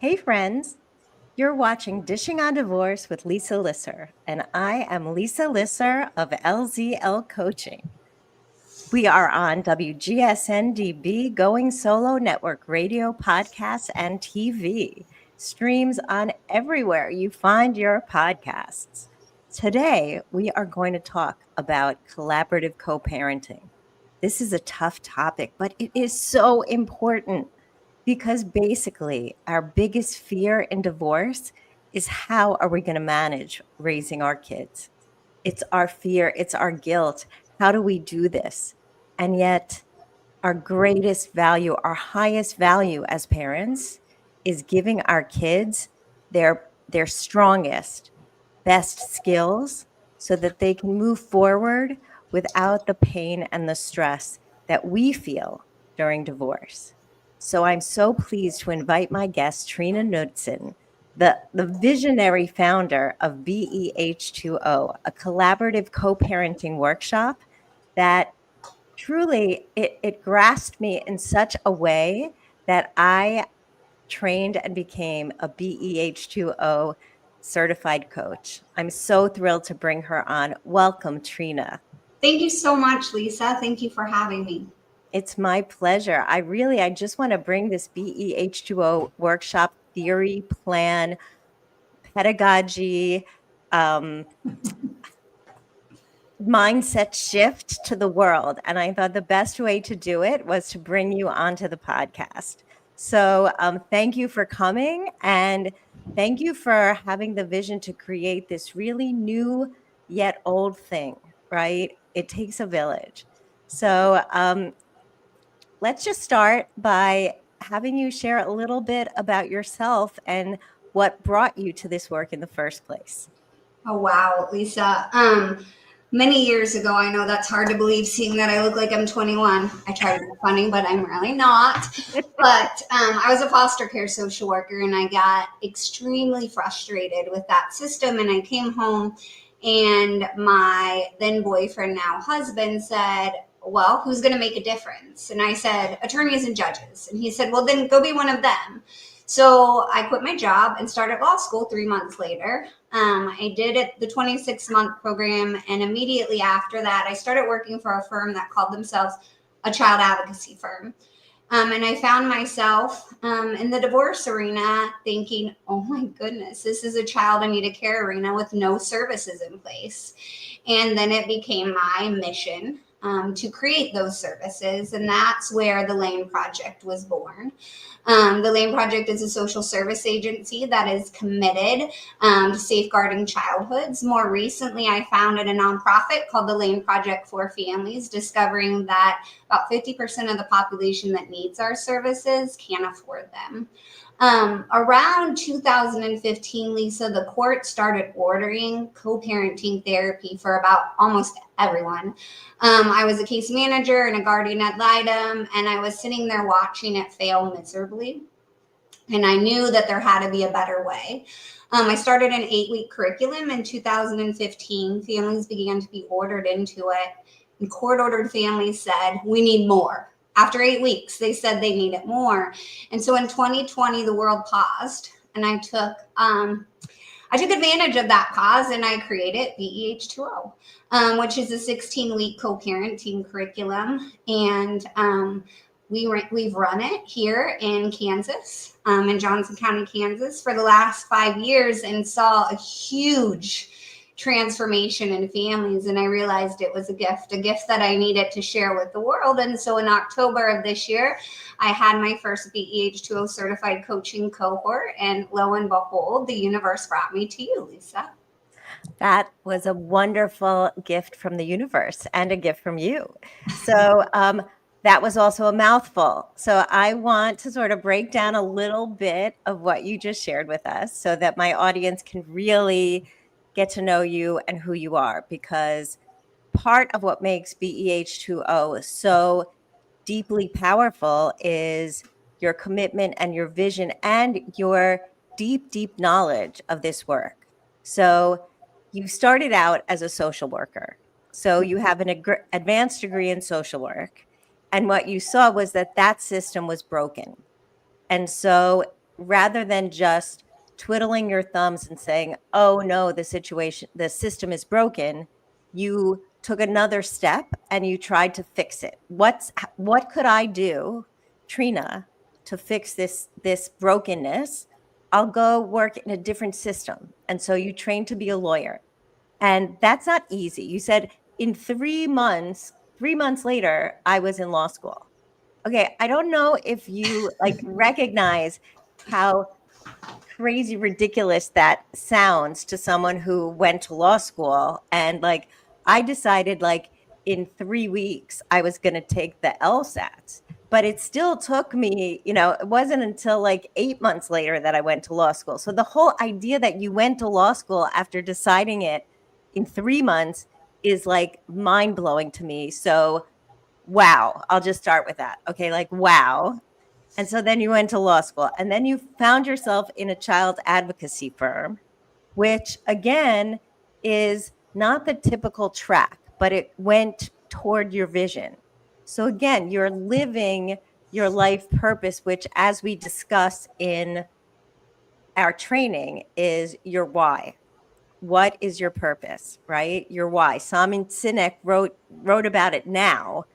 Hey friends, you're watching Dishing on Divorce with Lisa Lisser, and I am Lisa Lisser of LZL Coaching. We are on WGSN-DB Going Solo Network radio, podcasts, and TV. Streams on everywhere you find your podcasts. Today, we are going to talk about collaborative co-parenting. This is a tough topic, but it is so important because basically our biggest fear in divorce is how are we going to manage raising our kids? It's our fear, it's our guilt. How do we do this? And yet, our greatest value, our highest value as parents is giving our kids their strongest, best skills so that they can move forward without the pain and the stress that we feel during divorce. So I'm so pleased to invite my guest, Trina Nudson, the visionary founder of BEH2O, a collaborative co-parenting workshop that truly it grasped me in such a way that I trained and became a BEH2O certified coach. I'm so thrilled to bring her on. Welcome, Trina. Thank you so much, Lisa. Thank you for having me. It's my pleasure. I just want to bring this BEH2O workshop theory, plan, pedagogy, mindset shift to the world. And I thought the best way to do it was to bring you onto the podcast. So thank you for coming, and thank you for having the vision to create this really new yet old thing, right? It takes a village. So let's just start by having you share a little bit about yourself and what brought you to this work in the first place. Oh, wow, Lisa. Many years ago, I know that's hard to believe seeing that I look like I'm 21. I try to be funny, but I'm really not. But I was a foster care social worker, and I got extremely frustrated with that system. And I came home, and my then boyfriend, now husband, said, well, who's going to make a difference? And I said, attorneys and judges. And he said, well, then go be one of them. So I quit my job and started law school 3 months later. I did the 26-month program, and immediately after that, I started working for a firm that called themselves a child advocacy firm. And I found myself in the divorce arena thinking, oh my goodness, this is a child I need a care arena with no services in place. And then it became my mission to create those services. And that's where the Lane Project was born. The Lane Project is a social service agency that is committed to safeguarding childhoods. More recently, I founded a nonprofit called the Lane Project for Families, discovering that about 50% of the population that needs our services can't afford them. Around 2015, Lisa, the court started ordering co-parenting therapy for about almost everyone. I was a case manager and a guardian ad litem, and I was sitting there watching it fail miserably. And I knew that there had to be a better way. I started an 8-week curriculum in 2015. Families began to be ordered into it, and court-ordered families said, we need more. After 8 weeks, they said they needed more. And so in 2020, the world paused, and I took advantage of that pause, and I created BEH2O, which is a 16-week co-parenting curriculum. And we've run it here in Kansas, in Johnson County, Kansas, for the last 5 years, and saw a huge transformation in families. And I realized it was a gift that I needed to share with the world. And so in October of this year, I had my first BEH2O certified coaching cohort, and lo and behold, the universe brought me to you, Lisa. That was a wonderful gift from the universe and a gift from you. So that was also a mouthful. So I want to sort of break down a little bit of what you just shared with us so that my audience can really get to know you and who you are, because part of what makes BEH2O so deeply powerful is your commitment and your vision and your deep, deep knowledge of this work. So you started out as a social worker. So you have an advanced degree in social work. And what you saw was that system was broken. And so rather than just twiddling your thumbs and saying, oh no, the system is broken, you took another step and you tried to fix it. What could I do, Trina, to fix this brokenness? I'll go work in a different system. And so you trained to be a lawyer. And that's not easy. You said in 3 months later, I was in law school. Okay, I don't know if you recognize how crazy ridiculous that sounds to someone who went to law school. And I decided in 3 weeks I was going to take the LSATs, but it still took me, it wasn't until 8 months later that I went to law school. So the whole idea that you went to law school after deciding it in 3 months is mind blowing to me. So wow, I'll just start with that. Okay, wow. And so then you went to law school, and then you found yourself in a child advocacy firm, which again is not the typical track, but it went toward your vision. So again, you're living your life purpose, which, as we discuss in our training, is your why. What is your purpose, right? Your why. Simon Sinek wrote about it now,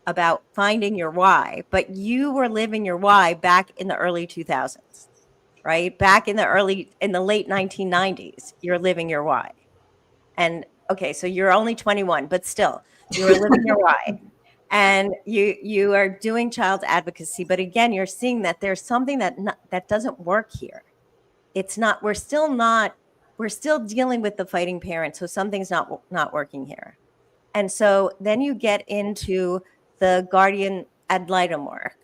about finding your why, but you were living your why back in the early 2000s, right? Back in the late 1990s, you're living your why. And okay, so you're only 21, but still, you were living your why. And you are doing child advocacy, but again, you're seeing that there's something that doesn't work here. It's not. We're still dealing with the fighting parent, so something's not working here. And so then you get into the guardian ad litem work,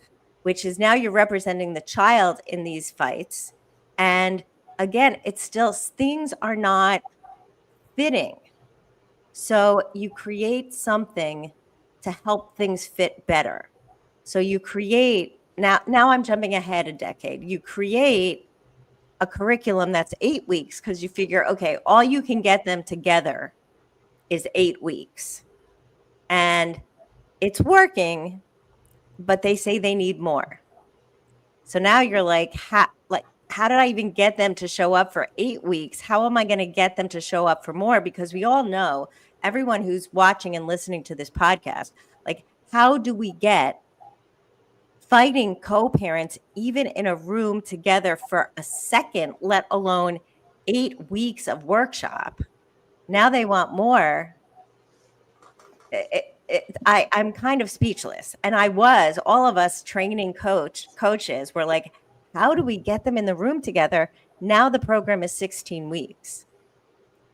which is now you're representing the child in these fights. And again, it's still, things are not fitting. So you create something to help things fit better. So you create, now I'm jumping ahead a decade. You create a curriculum that's 8 weeks because you figure, okay, all you can get them together is 8 weeks. And it's working, but they say they need more. So now you're how did I even get them to show up for 8 weeks? How am I going to get them to show up for more? Because we all know, everyone who's watching and listening to this podcast, how do we get fighting co-parents even in a room together for a second, let alone 8 weeks of workshop? Now they want more. I'm kind of speechless. And all of us training coaches were like, how do we get them in the room together? Now the program is 16 weeks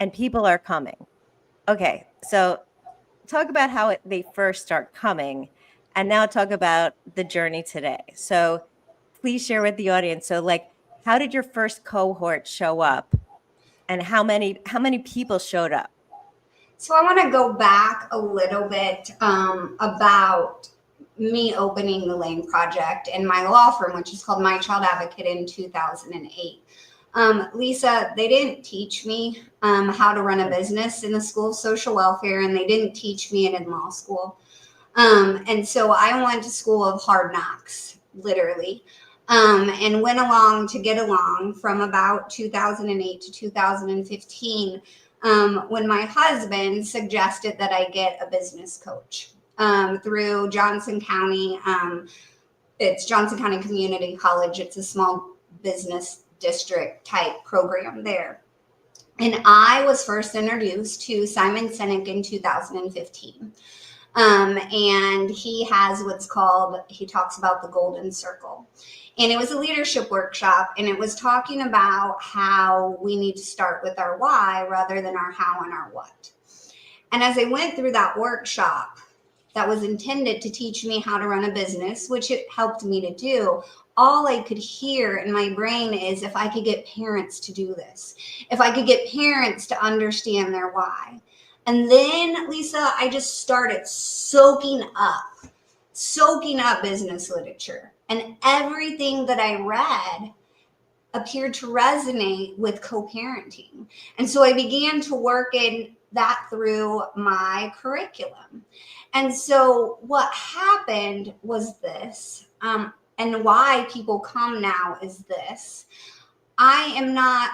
and people are coming. Okay, so talk about how they first start coming, and now talk about the journey today. So please share with the audience. So how did your first cohort show up, and how many people showed up? So I want to go back a little bit about me opening the Lane Project and my law firm, which is called My Child Advocate, in 2008. Lisa, they didn't teach me how to run a business in the School of Social Welfare, and they didn't teach me it in law school. And so I went to school of hard knocks, literally, and went along to get along from about 2008 to 2015. When my husband suggested that I get a business coach through Johnson County. It's Johnson County Community College. It's a small business district type program there. And I was first introduced to Simon Sinek in 2015. And he has he talks about the golden circle. And it was a leadership workshop, and it was talking about how we need to start with our why rather than our how and our what. And as I went through that workshop that was intended to teach me how to run a business, which it helped me to do, all I could hear in my brain is, if I could get parents to do this, if I could get parents to understand their why. And then, Lisa, I just started soaking up business literature. And everything that I read appeared to resonate with co-parenting. And so I began to work in that through my curriculum. And so what happened was this. and why people come now is this. I am not,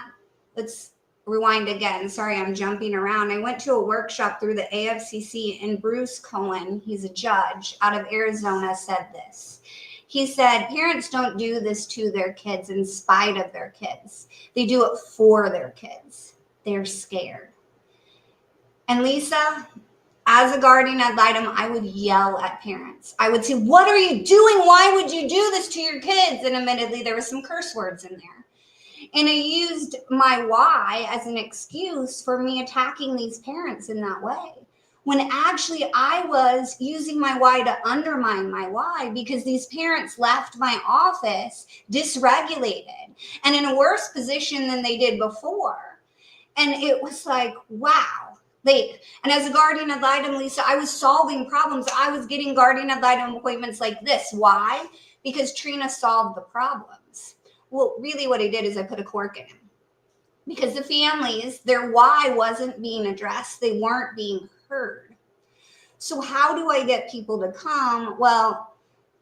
let's rewind again. Sorry, I'm jumping around. I went to a workshop through the AFCC, and Bruce Cohen, he's a judge out of Arizona, said this. He said, parents don't do this to their kids in spite of their kids. They do it for their kids. They're scared. And Lisa, as a guardian ad litem, I would yell at parents. I would say, what are you doing? Why would you do this to your kids? And admittedly, there was some curse words in there. And I used my why as an excuse for me attacking these parents in that way. When actually I was using my why to undermine my why, because these parents left my office dysregulated and in a worse position than they did before. And it was like, wow. And as a guardian ad litem, Lisa, I was solving problems. I was getting guardian ad litem appointments like this. Why? Because Trina solved the problems. Well, really what I did is I put a cork in him. Because the families, their why wasn't being addressed. They weren't being heard. So how do I get people to come? Well,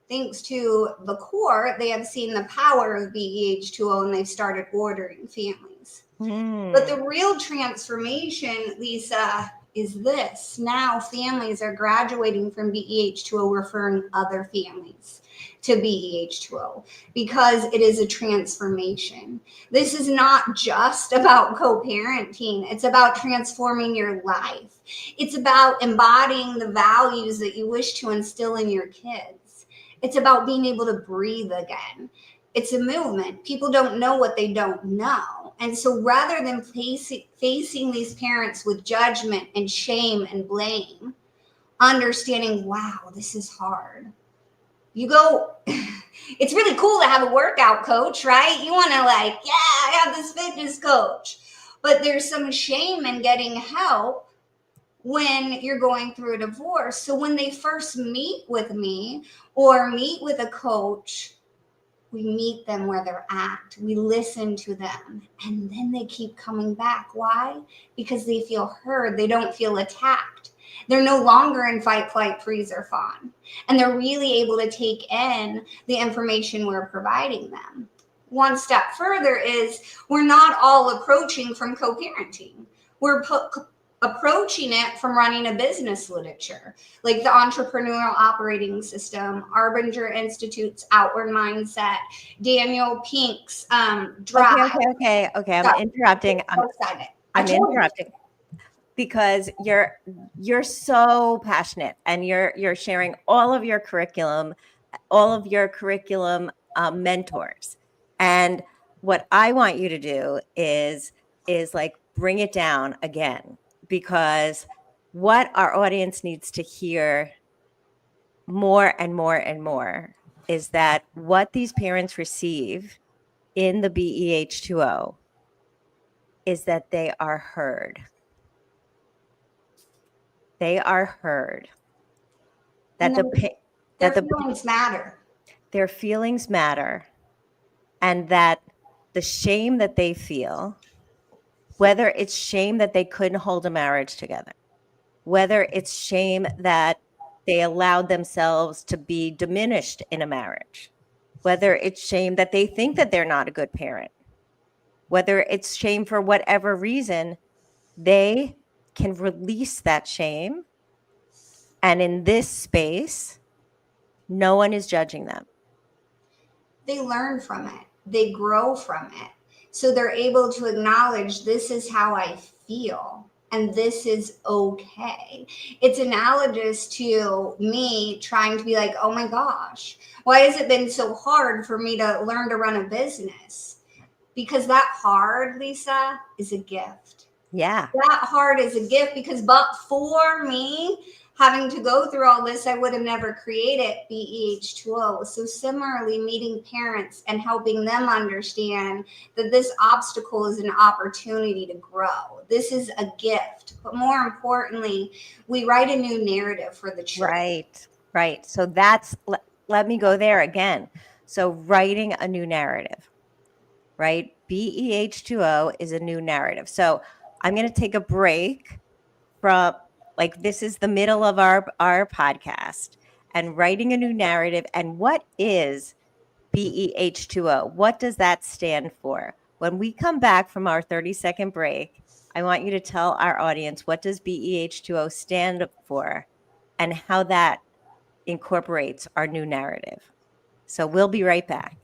thanks to the court, they have seen the power of BEH2O and they've started ordering families. But the real transformation, Lisa, is this. Now families are graduating from BEH2O, referring other families to BEH2O because it is a transformation. This is not just about co-parenting. It's about transforming your life. It's about embodying the values that you wish to instill in your kids. It's about being able to breathe again. It's a movement. People don't know what they don't know. And so rather than facing these parents with judgment and shame and blame, understanding, wow, this is hard. You go, it's really cool to have a workout coach, right? You want to like, yeah, I have this fitness coach. But there's some shame in getting help when you're going through a divorce. So when they first meet with me or meet with a coach, we meet them where they're at. We listen to them. And then they keep coming back. Why? Because they feel heard. They don't feel attacked. They're no longer in fight, flight, freeze, or fawn. And they're really able to take in the information we're providing them. One step further is we're not all approaching from co-parenting. We're approaching it from running a business literature, like the Entrepreneurial Operating System, Arbinger Institute's Outward Mindset, Daniel Pink's Drive. Okay. I'm interrupting. I'm interrupting because you're so passionate and you're sharing all of your curriculum mentors. And what I want you to do is like bring it down again. Because what our audience needs to hear more and more and more is that what these parents receive in the BEH2O is that they are heard. They are heard. That their feelings matter. Their feelings matter. And that the shame that they feel, whether it's shame that they couldn't hold a marriage together, whether it's shame that they allowed themselves to be diminished in a marriage, whether it's shame that they think that they're not a good parent, whether it's shame for whatever reason, they can release that shame. And in this space, no one is judging them. They learn from it. They grow from it. So they're able to acknowledge this is how I feel and this is okay. It's analogous to me trying to be like, oh my gosh, why has it been so hard for me to learn to run a business? Because that hard, Lisa, is a gift. Yeah. That hard is a gift because but for me having to go through all this, I would have never created BEH2O. So similarly, meeting parents and helping them understand that this obstacle is an opportunity to grow. This is a gift. But more importantly, we write a new narrative for the children. Right. So let me go there again. So writing a new narrative, right? BEH2O is a new narrative. So I'm going to take a break from, like, this is the middle of our podcast, and writing a new narrative. And what is BEH2O. What does that stand for? When we come back from our 30-second break, I want you to tell our audience what does BEH2O stand for and how that incorporates our new narrative. So we'll be right back.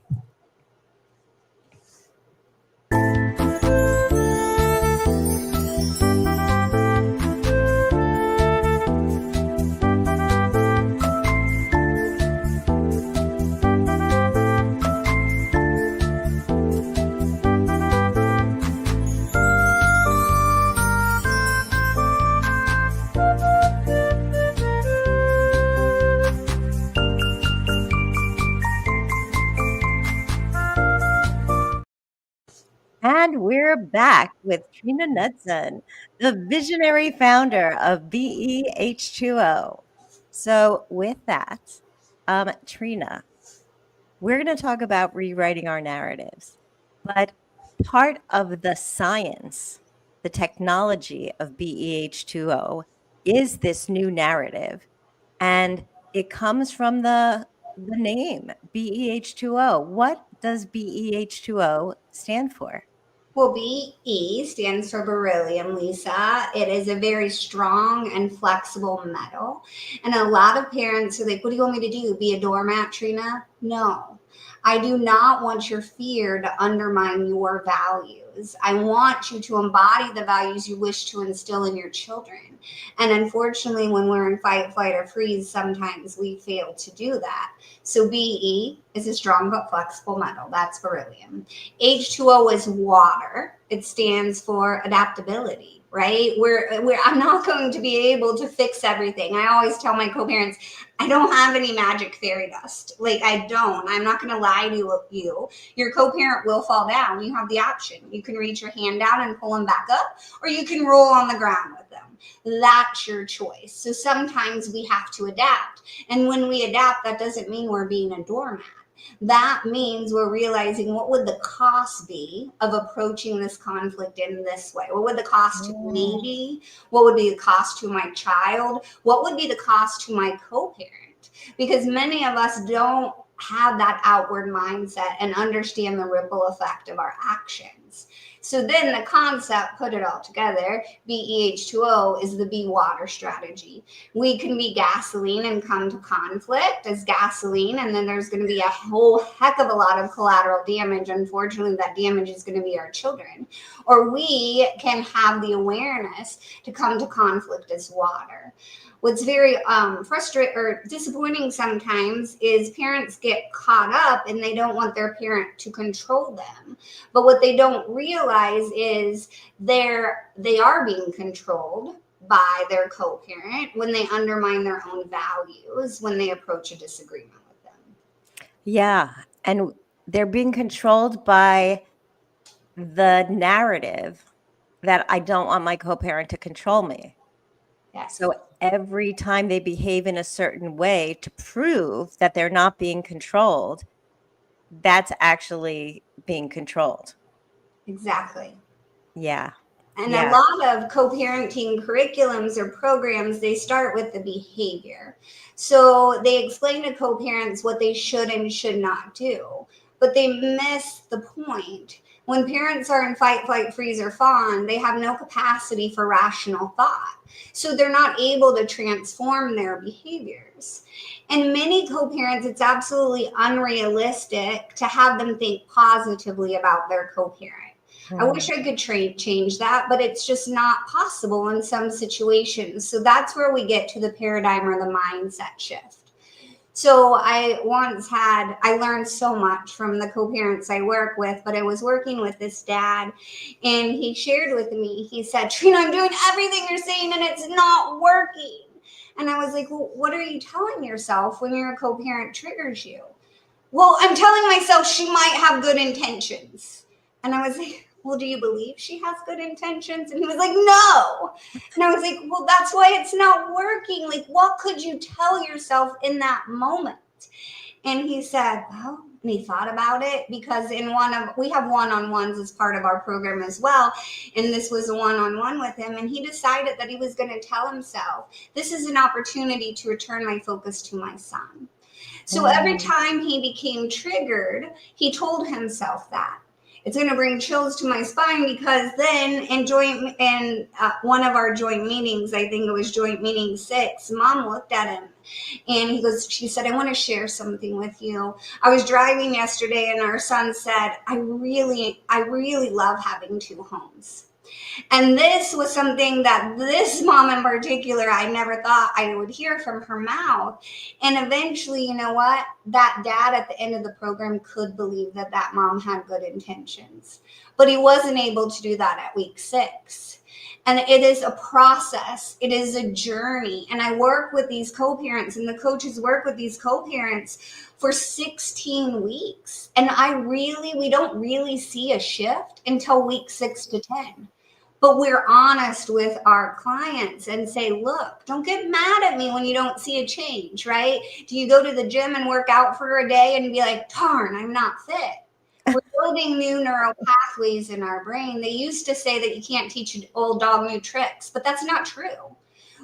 And we're back with Trina Nudson, the visionary founder of BEH2O. So, with that, Trina, we're going to talk about rewriting our narratives. But part of the science, the technology of BEH2O is this new narrative. And it comes from the name BEH2O. What does BEH2O stand for? Well, BE stands for beryllium, Lisa. It is a very strong and flexible metal. And a lot of parents are like, what do you want me to do? Be a doormat, Trina? No. I do not want your fear to undermine your values. I want you to embody the values you wish to instill in your children. And unfortunately, when we're in fight, flight, or freeze, sometimes we fail to do that. So BE is a strong but flexible metal. That's beryllium. H2O is water. It stands for adaptability, right? I'm not going to be able to fix everything. I always tell my co-parents, I don't have any magic fairy dust. Like, I don't. I'm not going to lie to you. Your co-parent will fall down. You have the option. You can reach your hand down and pull them back up, or you can roll on the ground with them. That's your choice. So sometimes we have to adapt. And when we adapt, that doesn't mean we're being a doormat. That means we're realizing, what would the cost be of approaching this conflict in this way? What would the cost to me be? What would be the cost to my child? What would be the cost to my co-parent? Because many of us don't have that outward mindset and understand the ripple effect of our actions. So then the concept, put it all together, BEH2O is the be water strategy. We can be gasoline and come to conflict as gasoline, and then there's going to be a whole heck of a lot of collateral damage. Unfortunately, that damage is going to be our children. Or we can have the awareness to come to conflict as water. What's very frustrating or disappointing sometimes is parents get caught up and they don't want their parent to control them. But what they don't realize is they are being controlled by their co-parent when they undermine their own values, when they approach a disagreement with them. Yeah, and they're being controlled by the narrative that I don't want my co-parent to control me. Yes. So every time they behave in a certain way to prove that they're not being controlled, that's actually being controlled. Exactly. Yeah. And a lot of co-parenting curriculums or programs, they start with the behavior. So they explain to co-parents what they should and should not do, but they miss the point. When parents are in fight, flight, freeze, or fawn, they have no capacity for rational thought. So they're not able to transform their behaviors. And many co-parents, it's absolutely unrealistic to have them think positively about their co-parent. I wish I could change that, but it's just not possible in some situations. So that's where we get to the paradigm or the mindset shift. So I learned so much from the co-parents I work with, but I was working with this dad and he shared with me, he said, Trina, I'm doing everything you're saying and it's not working. And I was like, well, what are you telling yourself when your co-parent triggers you? Well, I'm telling myself she might have good intentions. And I was like, well, do you believe she has good intentions? And he was like, no. And I was like, well, that's why it's not working. Like, what could you tell yourself in that moment? And he said, well, and he thought about it because we have one-on-ones as part of our program as well. And this was a one-on-one with him. And he decided that he was going to tell himself, this is an opportunity to return my focus to my son. So every time he became triggered, he told himself that. It's going to bring chills to my spine because then in one of our joint meetings, I think it was joint meeting 6, Mom looked at him and she said, I want to share something with you. I was driving yesterday and our son said, I really love having 2 homes. And this was something that this mom in particular, I never thought I would hear from her mouth. And eventually, you know what? That dad at the end of the program could believe that that mom had good intentions, but he wasn't able to do that at week 6. And it is a process. It is a journey. And I work with these co-parents and the coaches work with these co-parents for 16 weeks. And we don't really see a shift until week 6 to 10. But we're honest with our clients and say, look, don't get mad at me when you don't see a change, right? Do you go to the gym and work out for a day and be like, darn, I'm not fit? We're building new neural pathways in our brain. They used to say that you can't teach an old dog new tricks, but that's not true.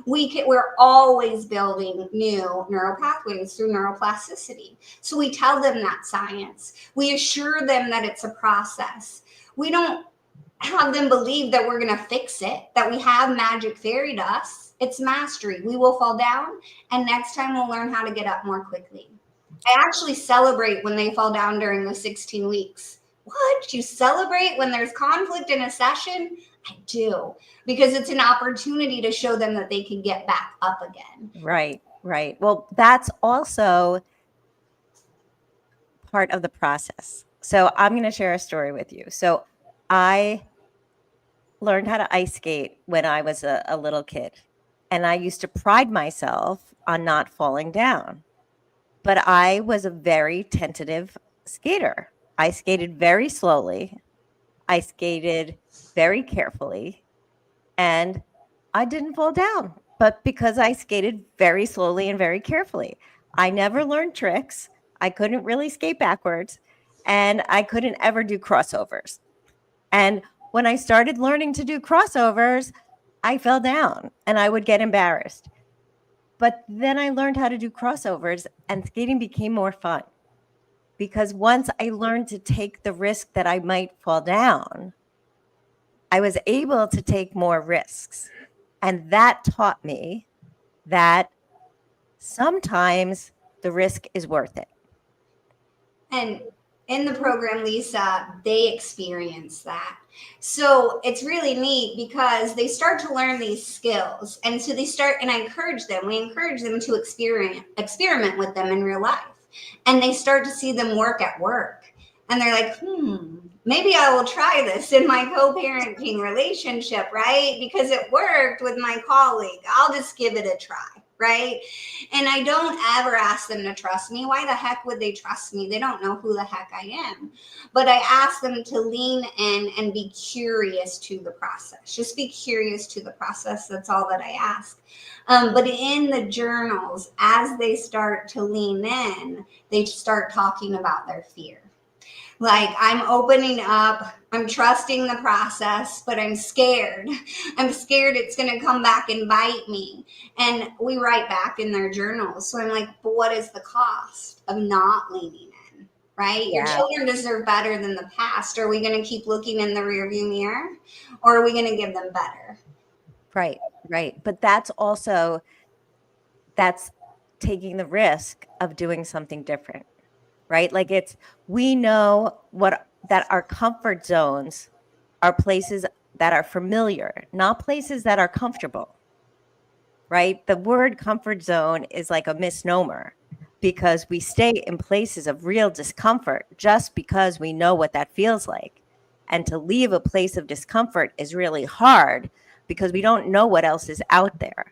We're always building new neural pathways through neuroplasticity. So we tell them that science. We assure them that it's a process. We don't have them believe that we're going to fix it, that we have magic fairy dust. It's mastery. We will fall down, and next time we'll learn how to get up more quickly. I actually celebrate when they fall down during the 16 weeks. What? You celebrate when there's conflict in a session? I do, because it's an opportunity to show them that they can get back up again. Right. Well, that's also part of the process. So I'm going to share a story with you. So I learned how to ice skate when I was a little kid. And I used to pride myself on not falling down. But I was a very tentative skater. I skated very slowly. I skated very carefully. And I didn't fall down. But because I skated very slowly and very carefully, I never learned tricks. I couldn't really skate backwards. And I couldn't ever do crossovers. And when I started learning to do crossovers, I fell down and I would get embarrassed. But then I learned how to do crossovers and skating became more fun because once I learned to take the risk that I might fall down, I was able to take more risks. And that taught me that sometimes the risk is worth it. And in the program, Lisa, they experience that. So it's really neat because they start to learn these skills. And so and I encourage them, we encourage them to experiment with them in real life. And they start to see them work at work. And they're like, maybe I will try this in my co-parenting relationship, right? Because it worked with my colleague. I'll just give it a try. Right? And I don't ever ask them to trust me. Why the heck would they trust me? They don't know who the heck I am. But I ask them to lean in and be curious to the process. Just be curious to the process. That's all that I ask. But in the journals, as they start to lean in, they start talking about their fear. Like, I'm opening up, I'm trusting the process, but I'm scared. I'm scared it's going to come back and bite me. And we write back in their journals. So I'm like, but what is the cost of not leaning in, right? Yeah. Your children deserve better than the past. Are we going to keep looking in the rearview mirror, or are we going to give them better? Right. But that's taking the risk of doing something different. Right? Like we know that our comfort zones are places that are familiar, not places that are comfortable. Right? The word comfort zone is like a misnomer because we stay in places of real discomfort just because we know what that feels like. And to leave a place of discomfort is really hard because we don't know what else is out there.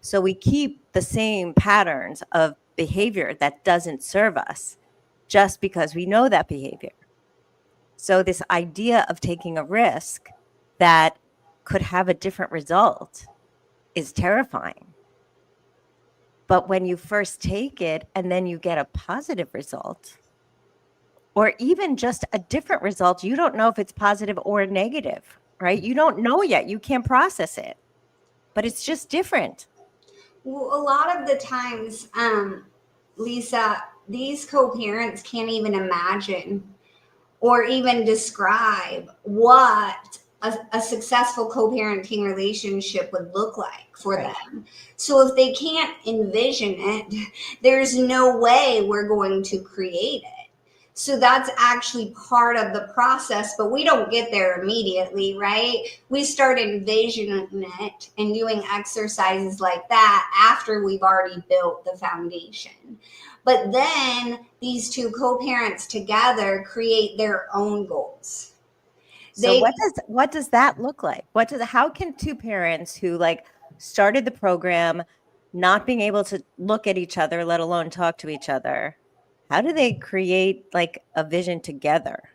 So we keep the same patterns of behavior that doesn't serve us just because we know that behavior. So this idea of taking a risk that could have a different result is terrifying. But when you first take it and then you get a positive result, or even just a different result, you don't know if it's positive or negative, right? You don't know yet. You can't process it, but it's just different. Well, a lot of the times, Lisa, these co-parents can't even imagine or even describe what a successful co-parenting relationship would look like for Right. them. So if they can't envision it, there's no way we're going to create it. So that's actually part of the process, but we don't get there immediately, right? We start envisioning it and doing exercises like that after we've already built the foundation. But then these two co-parents together create their own goals. So what does that look like? How can two parents who like started the program not being able to look at each other, let alone talk to each other, how do they create like a vision together?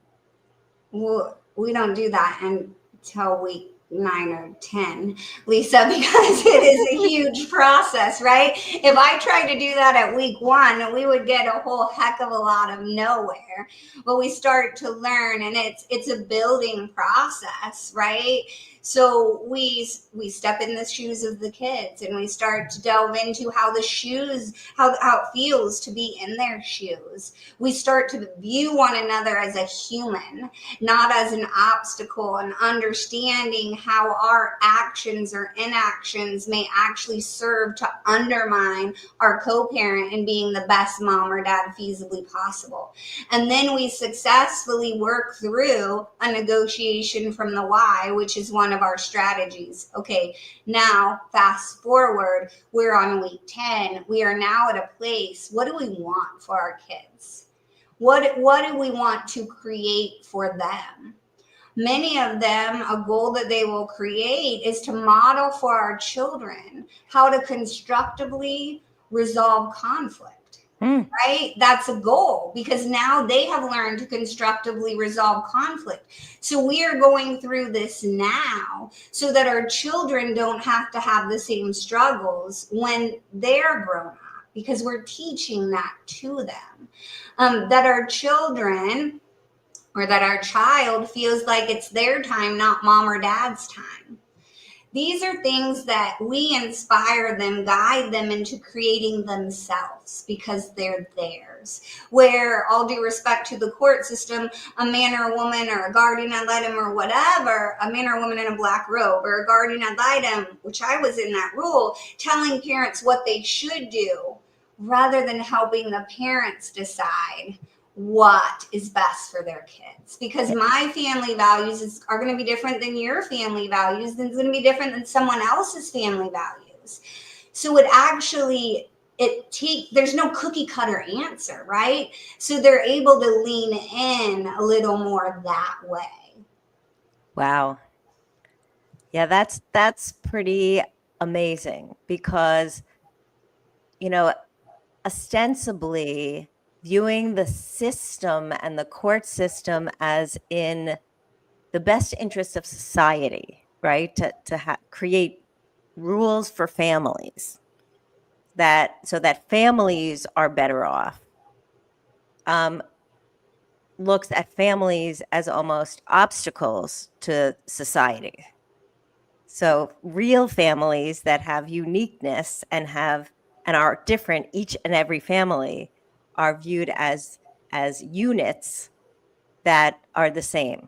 Well, we don't do that until week 9 or 10, Lisa, because it is a huge process, right? If I tried to do that at week 1, we would get a whole heck of a lot of nowhere. But we start to learn, and it's a building process, right? So we step in the shoes of the kids, and we start to delve into how it feels to be in their shoes. We start to view one another as a human, not as an obstacle, and understanding how our actions or inactions may actually serve to undermine our co-parent in being the best mom or dad feasibly possible. And then we successfully work through a negotiation from the why, which is one of our strategies. Okay, now fast forward, we're on week 10. We are now at a place, what do we want for our kids? What do we want to create for them? Many of them, a goal that they will create is to model for our children how to constructively resolve conflict. Right? That's a goal, because now they have learned to constructively resolve conflict. So we are going through this now so that our children don't have to have the same struggles when they're grown up, because we're teaching that to them. That our children, or that our child, feels like it's their time, not mom or dad's time. These are things that we inspire them, guide them into creating themselves because they're theirs. Where, all due respect to the court system, a man or a woman or a guardian ad litem or whatever, a man or a woman in a black robe or a guardian ad litem, which I was in that role, telling parents what they should do rather than helping the parents decide what is best for their kids, because my family values are going to be different than your family values, and it's going to be different than someone else's family values. So there's no cookie cutter answer, right? So they're able to lean in a little more that way. Wow. Yeah, that's pretty amazing because, you know, ostensibly viewing the system and the court system as in the best interest of society, right? To create rules for families so that families are better off. Looks at families as almost obstacles to society. So real families that have uniqueness and are different, each and every family are viewed as units that are the same.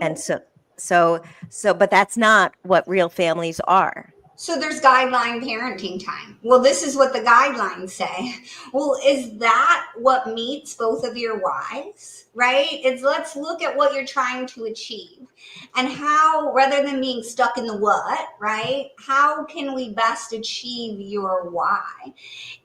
And but that's not what real families are. So there's guideline parenting time. Well, this is what the guidelines say. Well, is that what meets both of your whys? Right? Let's look at what you're trying to achieve and how, rather than being stuck in the what, right? How can we best achieve your why?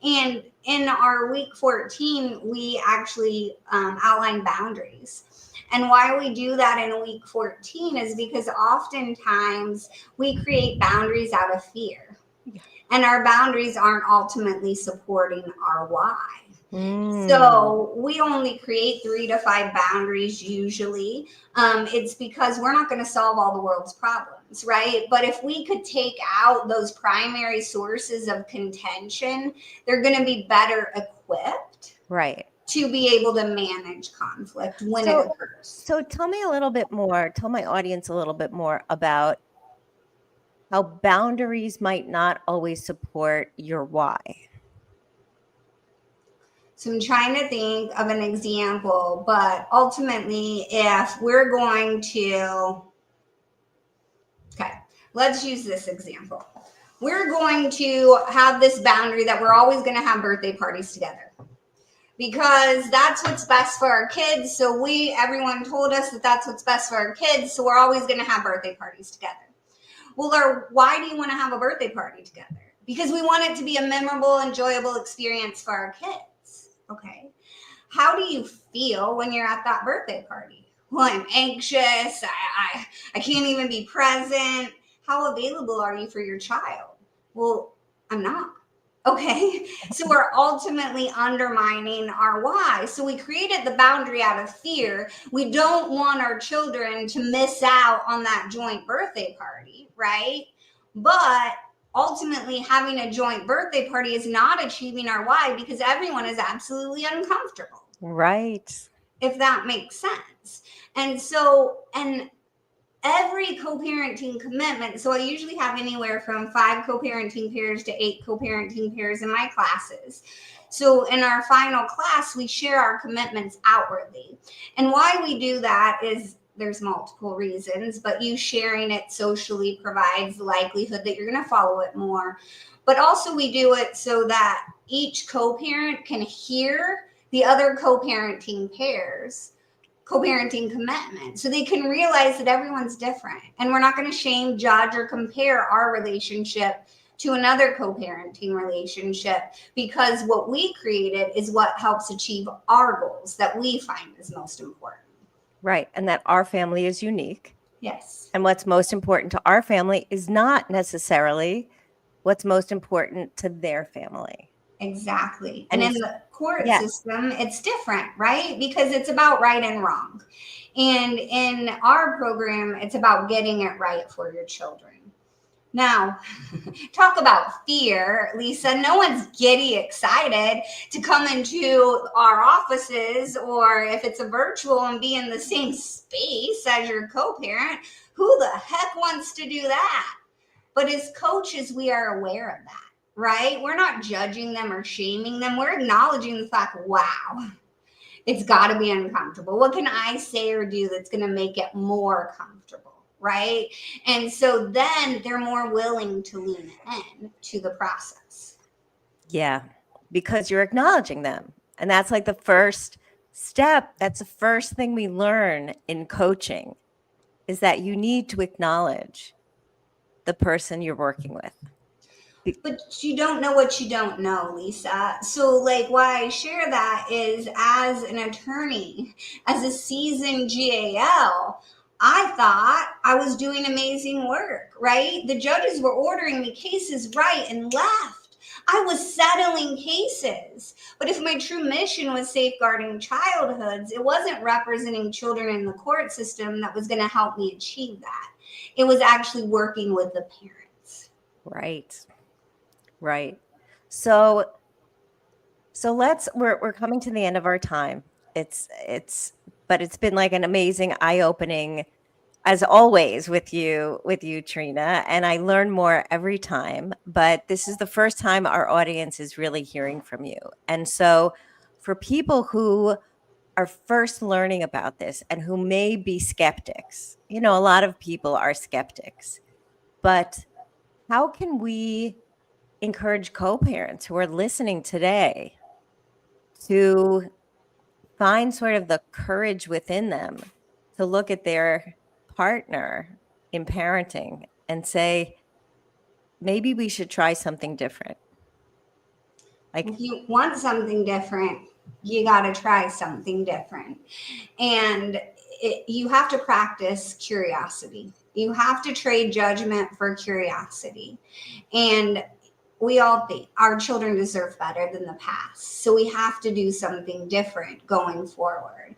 And in our week 14, we actually outline boundaries. And why we do that in week 14 is because oftentimes we create boundaries out of fear. Yeah. And our boundaries aren't ultimately supporting our why. So we only create 3 to 5 boundaries usually. It's because we're not going to solve all the world's problems, right? But if we could take out those primary sources of contention, they're going to be better equipped. Right. To be able to manage conflict when it occurs. So tell my audience a little bit more about how boundaries might not always support your why. So I'm trying to think of an example, but ultimately, if we're going to, okay, let's use this example. We're going to have this boundary that we're always going to have birthday parties together because that's what's best for our kids. So everyone told us that that's what's best for our kids. So we're always going to have birthday parties together. Well, why do you want to have a birthday party together? Because we want it to be a memorable, enjoyable experience for our kids. Okay. How do you feel when you're at that birthday party? Well, I'm anxious. I can't even be present. How available are you for your child? Well, I'm not. Okay. So we're ultimately undermining our why. So we created the boundary out of fear. We don't want our children to miss out on that joint birthday party, right? But ultimately, having a joint birthday party is not achieving our why because everyone is absolutely uncomfortable. Right. If that makes sense. And every co-parenting commitment, so I usually have anywhere from 5 co-parenting pairs to 8 co-parenting pairs in my classes. So in our final class, we share our commitments outwardly. And why we do that is there's multiple reasons, but you sharing it socially provides the likelihood that you're going to follow it more. But also we do it so that each co-parent can hear the other co-parenting pairs co-parenting commitment so they can realize that everyone's different and we're not going to shame, judge, or compare our relationship to another co-parenting relationship because what we created is what helps achieve our goals that we find is most important. Right. And that our family is unique. Yes. And what's most important to our family is not necessarily what's most important to their family. Exactly. And in the court yes. system, it's different, right? Because it's about right and wrong. And in our program, it's about getting it right for your children. Now, talk about fear, Lisa. No one's giddy excited to come into our offices or if it's a virtual and be in the same space as your co-parent. Who the heck wants to do that? But as coaches, we are aware of that. Right? We're not judging them or shaming them. We're acknowledging the fact, wow, it's got to be uncomfortable. What can I say or do that's going to make it more comfortable? Right? And so then they're more willing to lean in to the process. Yeah, because you're acknowledging them. And that's like the first step. That's the first thing we learn in coaching is that you need to acknowledge the person you're working with. But you don't know what you don't know, Lisa. So, like, why I share that is as an attorney, as a seasoned GAL, I thought I was doing amazing work, right? The judges were ordering me cases right and left. I was settling cases. But if my true mission was safeguarding childhoods, it wasn't representing children in the court system that was going to help me achieve that. It was actually working with the parents. Right. Right. So we're coming to the end of our time. But it's been like an amazing eye-opening as always with you, Trina, and I learn more every time, but this is the first time our audience is really hearing from you. And so for people who are first learning about this and who may be skeptics, a lot of people are skeptics, but how can we encourage co-parents who are listening today to find sort of the courage within them to look at their partner in parenting and say, maybe we should try something different? Like, if you want something different, you got to try something different. And you have to practice curiosity. You have to trade judgment for curiosity. And we all think our children deserve better than the past. So we have to do something different going forward.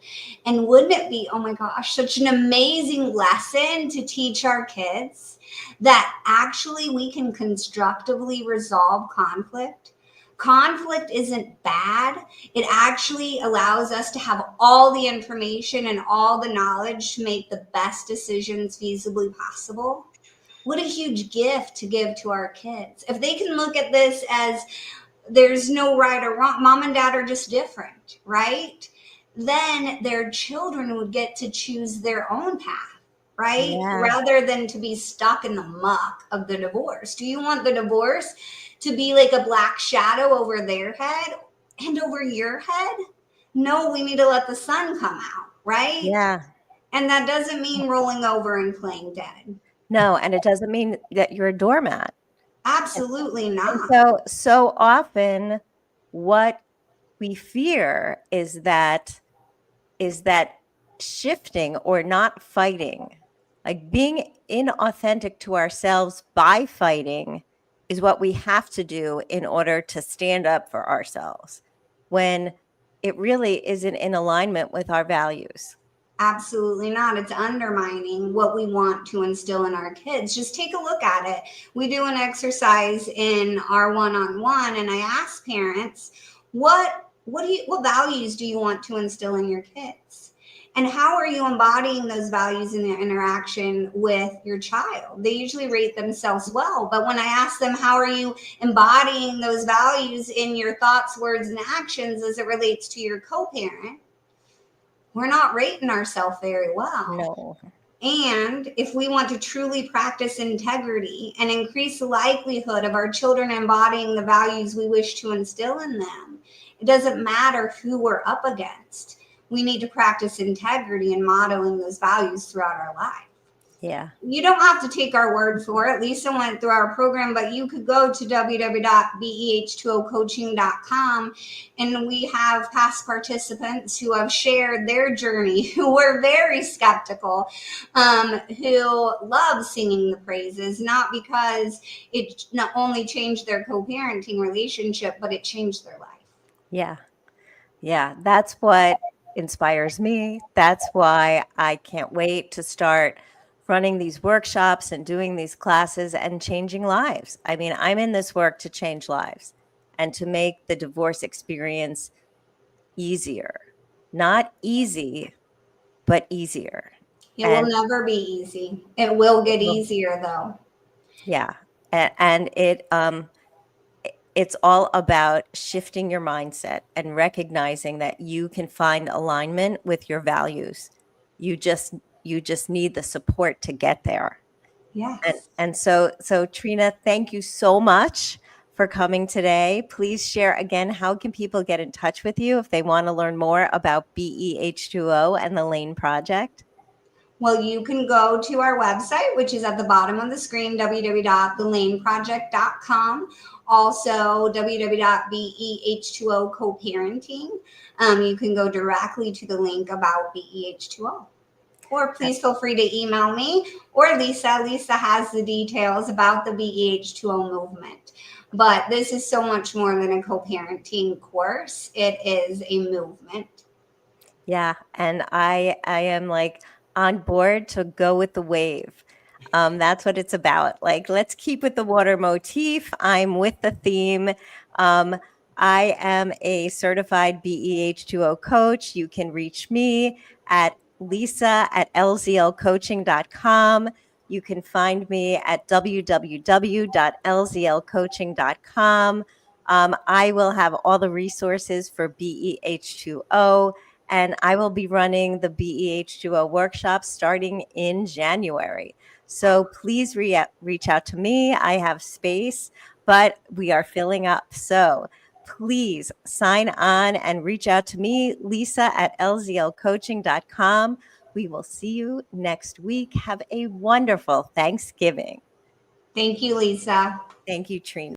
And wouldn't it be, oh my gosh, such an amazing lesson to teach our kids that actually we can constructively resolve conflict? Conflict isn't bad. It actually allows us to have all the information and all the knowledge to make the best decisions feasibly possible. What a huge gift to give to our kids. If they can look at this as there's no right or wrong. Mom and dad are just different, right? Then their children would get to choose their own path, right? Yeah. Rather than to be stuck in the muck of the divorce. Do you want the divorce to be like a black shadow over their head and over your head? No, we need to let the sun come out, right? Yeah. And that doesn't mean rolling over and playing dead. No, and it doesn't mean that you're a doormat. Absolutely And not. so often what we fear is that shifting or not fighting, like being inauthentic to ourselves by fighting is what we have to do in order to stand up for ourselves, when it really isn't in alignment with our values. Absolutely not. It's undermining what we want to instill in our kids. Just take a look at it. We do an exercise in our one-on-one, and I ask parents, what values do you want to instill in your kids? And how are you embodying those values in their interaction with your child? They usually rate themselves well, but when I ask them, how are you embodying those values in your thoughts, words, and actions as it relates to your co-parent, we're not rating ourselves very well. No. And if we want to truly practice integrity and increase the likelihood of our children embodying the values we wish to instill in them, it doesn't matter who we're up against. We need to practice integrity and modeling those values throughout our life. Yeah. You don't have to take our word for it. Lisa went through our program, but you could go to www.beh2ocoaching.com, and we have past participants who have shared their journey, who were very skeptical, who love singing the praises, not because it not only changed their co-parenting relationship, but it changed their life. Yeah. Yeah. That's what inspires me. That's why I can't wait to start running these workshops and doing these classes and changing lives. I mean, I'm in this work to change lives and to make the divorce experience easier. Not easy, but easier. It will And never be easy. It will get easier, though. yeah. And it's all about shifting your mindset and recognizing that you can find alignment with your values. You just need the support to get there. Yes. And so Trina, thank you so much for coming today. Please share again, how can people get in touch with you if they want to learn more about BEH2O and the Lane Project? Well, you can go to our website, which is at the bottom of the screen, www.thelaneproject.com. Also, www.beh2o-co-parenting. You can go directly to the link about BEH2O. Or please feel free to email me or Lisa. Lisa has the details about the BEH2O movement. But this is so much more than a co-parenting course. It is a movement. Yeah, and I am like on board to go with the wave. That's what it's about. Like, let's keep with the water motif. I'm with the theme. I am a certified BEH2O coach. You can reach me at lisa@lzlcoaching.com. You can find me at www.lzlcoaching.com. I will have all the resources for BEH2O, and I will be running the BEH2O workshop starting in January. So please reach out to me. I have space, but we are filling up. So please sign on and reach out to me, lisa@lzlcoaching.com. We will see you next week. Have a wonderful Thanksgiving. Thank you, Lisa. Thank you, Trina.